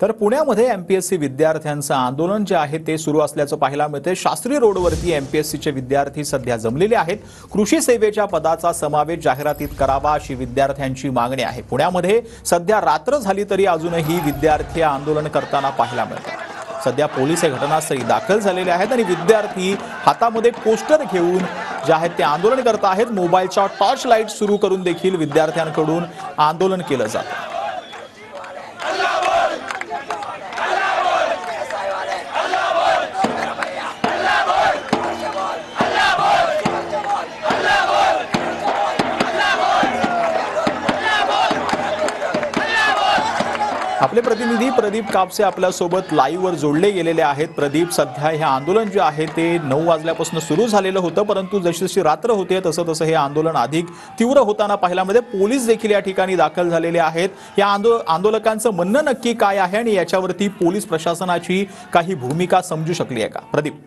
तर पुण्यामध्ये एमपीएससी विद्यार्थ्यांचं आंदोलन जे आहे ते सुरू असल्याचं पाहायला मिळते। शास्त्री रोडवरती एमपीएससीचे विद्यार्थी सध्या जमलेले आहेत। कृषी सेवेच्या पदाचा समावेश जाहिरातीत करावा अशी विद्यार्थ्यांची मागणी आहे। पुण्यामध्ये सध्या रात्र झाली तरी अजूनही विद्यार्थी आंदोलन करताना पाहायला मिळतात। सध्या पोलीस घटनास्थळी दाखल झालेले आहेत आणि विद्यार्थी हातामध्ये पोस्टर घेऊन जे आहेत ते आंदोलन करत आहेत। मोबाईलच्या टॉर्च लाईट सुरू करून देखील विद्यार्थ्यांकडून आंदोलन केलं जातं। आपले प्रतिनिधी प्रदीप कापसे आपल्या सोबत लाईव्ह वर जोडले गेलेले आहेत। प्रदीप, सध्या हे आंदोलन जे आहे ते 9 वाजल्यापासून सुरू झालेलं होतं, परंतु जशी जशी रात्र होते तसं तसं हे आंदोलन अधिक तीव्र होताना पाहायला मिळते। पोलीस देखील या ठिकाणी दाखल झालेले आहेत। या आंदोलकांचं म्हणणं नक्की काय आहे आणि याच्यावरती पोलीस प्रशासनाची काही भूमिका समजू शकली आहे का? प्रदीप,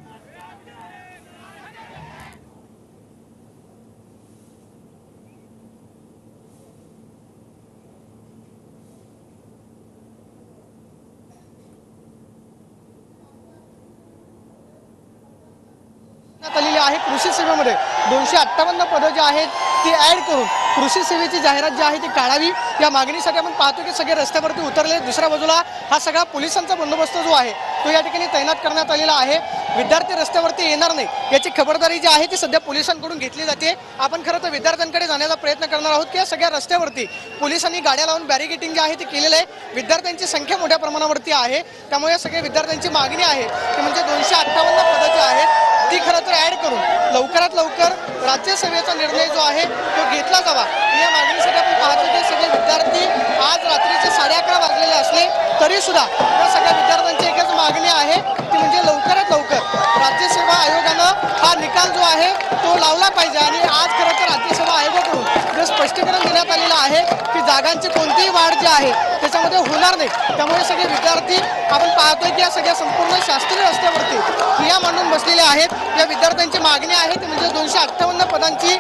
कृषी सेवेमध्ये 258 पदं जी आहेत ती ऍड करून कृषी सेवेची जाहिरात जी आहे ती काढावी या मागणीसाठी आपण पाहतो की सगळे रस्त्यावरती उतरले। दुसऱ्या बाजूला हा सगळा पोलिसांचा बंदोबस्त जो आहे तो या ठिकाणी तैनात करण्यात आलेला आहे। विद्यार्थी रस्त्यावरती येणार नाही याची खबरदारी जी आहे ती सध्या पोलिसांकडून घेतली जाते। आपण खरं तर विद्यार्थ्यांकडे जाण्याचा प्रयत्न करणार आहोत की या सगळ्या रस्त्यावरती पोलिसांनी गाड्या लावून बॅरिकेटिंग जी आहे ती केलेलं आहे। विद्यार्थ्यांची संख्या मोठ्या प्रमाणावरती आहे, त्यामुळे या सगळ्या विद्यार्थ्यांची मागणी आहे की म्हणजे 258 पदं जी आहेत ती खरं तर ऍड करून लवकरात लवकर राज्यसभेचा निर्णय जो आहे तो घेतला जावा। या मागणीसाठी आपण पाहतो की सगळे विद्यार्थी आज रात्रीचे 11:30 वाजलेले असले तरी सुद्धा या सगळ्या विद्यार्थ्यांची एकच मागणी आहे ती म्हणजे लवकरात लवकर राज्यसेवा आयोगानं हा निकाल जो आहे तो लावला पाहिजे। आणि आज खरं तर राज्यसेवा आयोगाकडून जे स्पष्टीकरण देण्यात आलेलं आहे की जागांची कोणतीही वाढ जी आहे त्याच्यामध्ये होणार नाही, त्यामुळे सगळे विद्यार्थी आपण पाहतोय की या सगळ्या संपूर्ण शास्त्रीय रस्त्यावरती ठिय्या मांडून बसलेले आहेत। या विद्यार्थ्यांची मागणी आहे ती म्हणजे 258 पदांची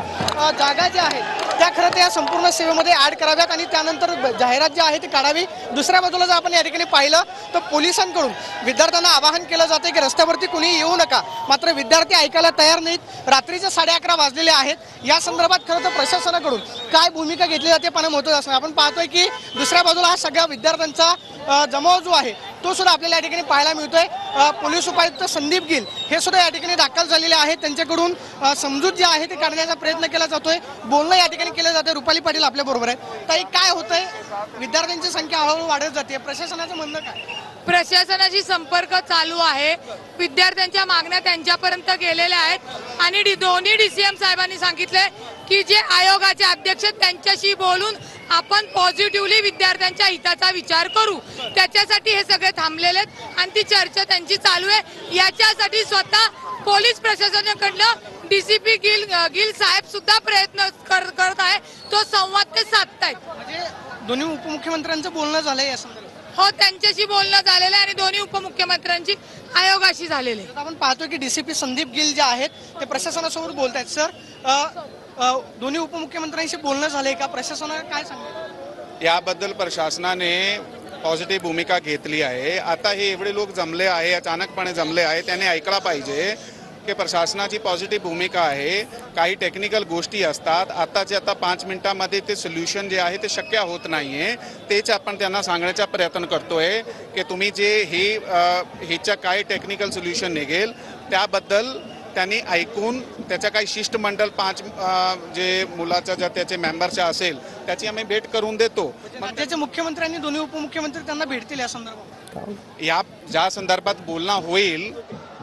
जागा जी आहेत त्या खरं तर या संपूर्ण सेवेमध्ये ऍड कराव्यात आणि त्यानंतर जाहिरात जी आहे ती काढावी। दुसऱ्या बाजूला जर आपण या ठिकाणी पाहिलं तर पोलिसांकडून विद्यार्थ्यांना आवाहन केलं जाते की रस्त्यावरती कुणी येऊ नका, मात्र विद्यार्थी ऐकायला तयार नाहीत। रात्रीचे 11:30 वाजलेले आहेत। या संदर्भात खरं तर प्रशासनाकडून काय भूमिका घेतली जाते पाहणं महत्त्वाचं असणार। आपण पाहतोय की दुसऱ्या बाजूला हा सगळ्या विद्यार्थ्यांचा जमाव जो आहे तो सुद्धा आपल्याला या ठिकाणी पाहायला मिळतोय। पोलीस उपायुक्त संदीप गिल हे सुद्धा या ठिकाणी दाखल झालेले आहेत। त्यांच्याकडून समजूत जी आहे ते काढण्याचा प्रयत्न केला जातोय, बोलणं या ठिकाणी केलं जाते। रुपाली पाटील आपल्या बरोबर आहेत। ताई, काय होतंय? विद्यार्थ्यांची संख्या हळूहळू वाढत जाते, प्रशासनाचं म्हणणं काय? प्रशासनाशी संपर्क चालू आहे, विद्यार्थ्यांच्या मागण्या त्यांच्यापर्यंत गेलेल्या आहेत आणि दोन्ही डीसीएम साहेबांनी सांगितले की जे आयोगाचे अध्यक्ष त्यांच्याशी बोलून आपण पॉझिटिव्हली विद्यार्थ्यांच्या हिताचा विचार करू, त्याच्यासाठी हे सगळे थांबलेले आहेत आणि ती चर्चा त्यांची चालू आहे। याच्यासाठी स्वतः पोलीस प्रशासनाकडनं डीसीपी गिल साहेब सुद्धा प्रयत्न करत आहे, तो संवाद ते साधतायत। म्हणजे दोन्ही उपमुख्यमंत्र्यांचं बोलणं झालंय या संदर्भात? हो, त्यांच्याशी बोलणं झालेलं आहे आणि दोन्ही उपमुख्यमंत्र्यांची आयोगाशी झालेले आहे। आपण पाहतो की डीसीपी संदीप गिल जे आहेत ते प्रशासनासमोर बोलतायत। सर, दोन्ही उपमुख्यमंत्र्यांशी बोलणं झालंय का? प्रशासनाला काय सांगतात याबद्दल? प्रशासनाने पॉझिटिव्ह भूमिका घेतली आहे। आता हे एवढे लोक जमले आहे, अचानकपणे जमले आहे, त्याने ऐकला पाहिजे की प्रशासनाची पॉझिटिव्ह भूमिका आहे। काही टेक्निकल गोष्टी असतात, आताच्या आता 5 मिनिटांमध्ये ते सोल्युशन जे आहे ते शक्य होत नाही आहे। तेच आपण त्यांना सांगण्याचा प्रयत्न करतोय की तुम्ही जे ह्याच्या काय टेक्निकल सोल्युशन निघेल त्याबद्दल त्यांनी ऐकून त्याच्या काही शिष्टमंडळ 5 जे मुलाचा जर त्याचे मेंबरचे असेल त्याची आम्ही भेट करून देतो। राज्याचे मुख्यमंत्र्यांनी दोन्ही उपमुख्यमंत्री त्यांना भेटतील या संदर्भात? या ज्या संदर्भात बोलणं होईल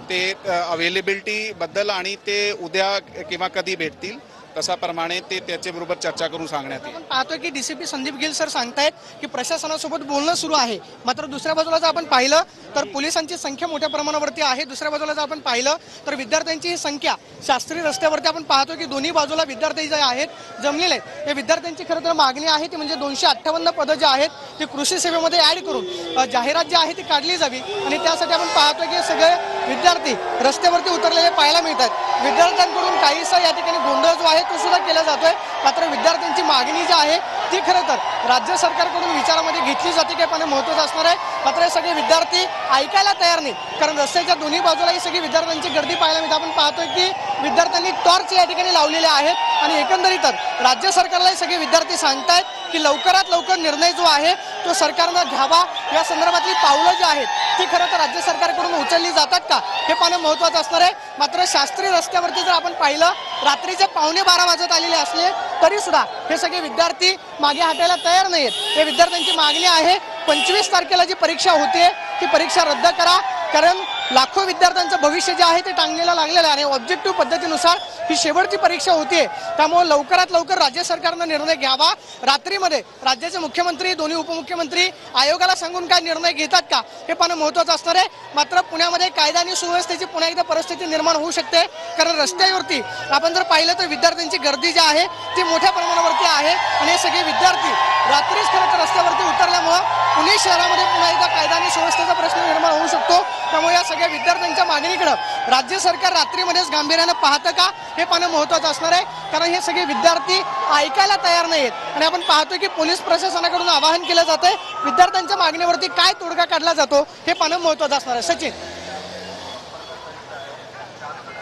ते अवेलेबिलिटी बद्दल आणि ते उद्या किंवा कधी भेटतील तशाप्रमाणे ते त्याच्याबरोबर चर्चा करून सांगण्यात येईल। आपण पाहतोय की डीसीपी संदीप गिल सर सांगतायत की प्रशासनासोबत बोलणं सुरू आहे, मात्र दुसऱ्या बाजूला जर आपण पाहिलं तर पोलिसांची संख्या मोठ्या प्रमाणावरती आहे। दुसऱ्या बाजूला जर आपण पाहिलं तर विद्यार्थ्यांची संख्या शास्त्रीय रस्त्यावरती आपण पाहतो की दोन्ही बाजूला विद्यार्थी जे आहेत जमलेले आहेत। या विद्यार्थ्यांची खरं तर मागणी आहे ती म्हणजे 258 पदं जी आहेत ती कृषी सेवेमध्ये ऍड करून जाहिरात जी आहे ती काढली जावी आणि त्यासाठी आपण पाहतो की सगळे विद्यार्थी रस्त्यावरती उतरलेले पाहायला मिळतात। विद्यार्थ्यांकडून काहीसा या ठिकाणी गोंधळ जो आहे तो सुद्धा केला जातोय, मात्र विद्यार्थ्यांची मागणी जी आहे ती खरं तर राज्य सरकारकडून विचारामध्ये घेतली जाते काय पाहणं महत्त्वाचं असणार आहे. मात्र हे सगळे विद्यार्थी ऐकायला तयार नाही, कारण रस्त्याच्या दोन्ही बाजूला ही सगळी विद्यार्थ्यांची गर्दी पाहायला मिळते. आपण पाहतोय की विद्यार्थ्यांनी टॉर्च या ठिकाणी लावलेले आहेत आणि एकंदरीतच राज्य सरकारला हे सगळे विद्यार्थी सांगतायत की लवकरात लवकर निर्णय जो आहे तो सरकारनं घ्यावा. या संदर्भातली पावलं जी आहेत ती खरं तर राज्य सरकारकडून उचलली जातात का हे पाहणं महत्त्वाचं असणार आहे. मात्र शास्त्रीय रस्त्यावरती जर आपण पाहिलं रात्रीचे 11:15 वाजत आलेले असले तरी सुद्धा हे सगळे विद्यार्थी मागे हटायला तयार नाहीत. या विद्यार्थ्यांची मागणी आहे 25 तारखेला जी परीक्षा होते ती परीक्षा रद्द करा, कारण लाखो विद्यार्थ्यांचं भविष्य जे आहे ते टांगणीला लागलेलं आहे आणि ऑब्जेक्टिव्ह पद्धतीनुसार ही शेवटची परीक्षा होतीये. त्यामुळे लवकरात लवकर राज्य सरकारनं निर्णय घ्यावा. रात्रीमध्ये राज्याचे मुख्यमंत्री, दोन्ही उपमुख्यमंत्री आयोगाला सांगून काय निर्णय घेतात का हे पाहणं महत्त्वाचं असणार आहे. मात्र पुण्यामध्ये कायदा आणि सुव्यवस्थेची पुन्हा एकदा परिस्थिती निर्माण होऊ शकते, कारण रस्त्यावरती आपण जर पाहिलं तर विद्यार्थ्यांची गर्दी जी आहे ती मोठ्या प्रमाणावरती आहे आणि हे सगळे विद्यार्थी रात्रीच खरं तर रस्त्यावरती उतरल्यामुळं पुणे शहरामध्ये पुन्हा एकदा कायदा आणि सुव्यवस्थेचा प्रश्न निर्माण होऊ शकतो. त्यामुळे या सगळ्या विद्यार्थ्यांच्या मागणीकडे राज्य सरकार रात्रीमध्येच गांभीर्यानं पाहतं का हे पाहणं महत्त्वाचं असणार आहे, कारण हे सगळे विद्यार्थी ऐकायला तयार नाहीत. आणि आपण पाहतोय की पोलीस प्रशासनाकडून आवाहन केलं जातंय, विद्यार्थ्यांच्या मागणीवरती काय तोडगा काढला जातो हे पाहणं महत्त्वाचं असणार आहे. सचिन,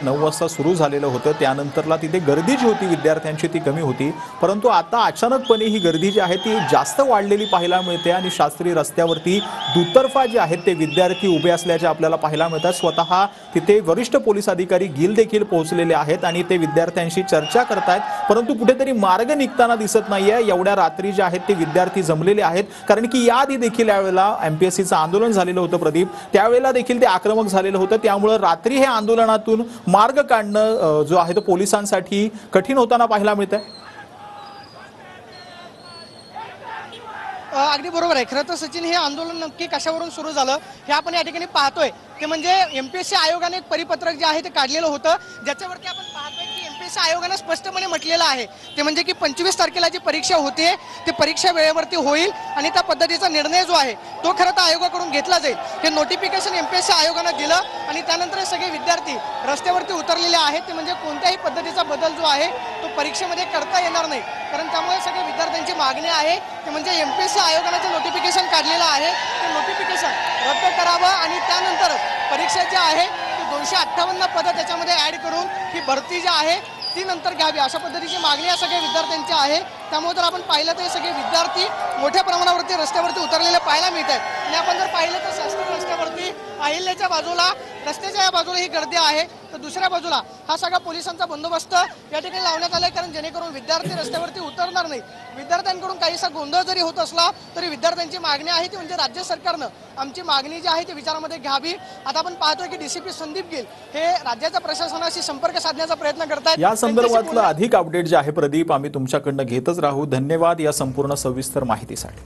9 वाजता सुरू झालेलं होतं, त्यानंतरला तिथे गर्दी जी होती विद्यार्थ्यांची ती कमी होती, परंतु आता अचानकपणे ही गर्दी जी आहे ती जास्त वाढलेली पाहायला मिळते आणि शास्त्रीय रस्त्यावरती दुतर्फा जे आहेत ते विद्यार्थी उभे असल्याचे आपल्याला पाहायला मिळतात. स्वतः तिथे वरिष्ठ पोलीस अधिकारी गिल देखील पोहोचलेले आहेत आणि ते विद्यार्थ्यांशी चर्चा करतायत, परंतु कुठेतरी मार्ग निघताना दिसत नाहीये. एवढ्या रात्री जे आहेत ते विद्यार्थी जमलेले आहेत, कारण की याआधी देखील यावेळेला MPSCचं आंदोलन झालेलं होतं प्रदीप, त्यावेळेला देखील ते आक्रमक झालेलं होतं. त्यामुळे रात्री हे आंदोलनातून मार्ग काढणं जो आहे तो पोलिसांसाठी कठीण होताना पाहायला मिळतंय. अगदी बरोबर आहे. खरं तर सचिन, हे आंदोलन नक्की कशावरून सुरू झालं हे आपण या ठिकाणी पाहतोय ते म्हणजे MPSC आयोगाने एक परिपत्रक जे आहे ते काढलेलं होतं, ज्याच्यावरती आपण पाहतोय की MPSC आयोगाने स्पष्टपणे म्हटलेलं आहे ते म्हणजे की 25 तारखेला जी परीक्षा होते ती परीक्षा वेळेवरती होईल आणि त्या पद्धतीचा निर्णय जो आहे तो खरं तर आयोगाकडून घेतला जाईल. हे नोटिफिकेशन MPSC आयोगानं दिलं आणि त्यानंतर हे सगळे विद्यार्थी रस्त्यावरती उतरलेले आहेत. ते म्हणजे कोणत्याही पद्धतीचा बदल जो आहे तो परीक्षेमध्ये करता येणार नाही, कारण त्यामुळे सगळे विद्यार्थ्यांची मागणी आहे ते म्हणजे MPSC आयोगाने जे नोटिफिकेशन काढलेलं आहे ते नोटिफिकेशन रद्द करावं आणि त्यानंतर परीक्षा जी आहे ती 258 पदं त्याच्यामध्ये ऍड करून ही भरती जी आहे ती नंतर घ्यावी, अशा पद्धतीची मागणी या सगळ्या विद्यार्थ्यांची आहे. त्यामुळे जर आपण पाहिलं तर हे सगळे विद्यार्थी मोठ्या प्रमाणावरती रस्त्यावरती उतरलेले पाहायला मिळत आहेत. आणि आपण जर पाहिलं तर शास्त्रीय रस्त्यावरती अहिल्याच्या बाजूला, रस्त्याच्या या बाजूला ही गर्दी आहे, तर दुसऱ्या बाजूला हा सगळा पोलिसांचा बंदोबस्त या ठिकाणी लावण्यात आलाय, कारण जेणेकरून विद्यार्थी रस्त्यावरती उतरणार नाही. विद्यार्थ्यांकडून काहीसा गोंधळ जरी होत असला तरी विद्यार्थ्यांची मागणी आहे ती म्हणजे राज्य सरकारनं आमची मागणी जी आहे ती विचारामध्ये घ्यावी. आता आपण पाहतोय की DCP संदीप गिल हे राज्याच्या प्रशासनाशी संपर्क साधण्याचा प्रयत्न करतायत. या संदर्भातलं अधिक अपडेट जे आहे प्रदीप आम्ही तुमच्याकडनं घेतच राहू. धन्यवाद या संपूर्ण सविस्तर माहितीसाठी.